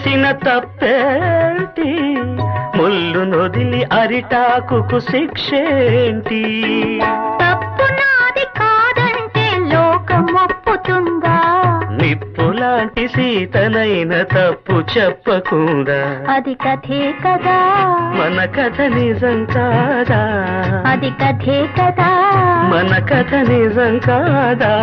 చేసిన తప్పేంటి, ముళ్ళు నొదిలి అరిటాకుకు శిక్షేంటి? తప్పు నాది కాదంటే లోకం ఒప్పుతుందా? నిప్పులాంటి సీతనైన తప్పు చెప్పకుండా. అది కథే కదా, మన కథ నిజం కాదా? అది కథే కదా, మన కథ నిజం కాదా?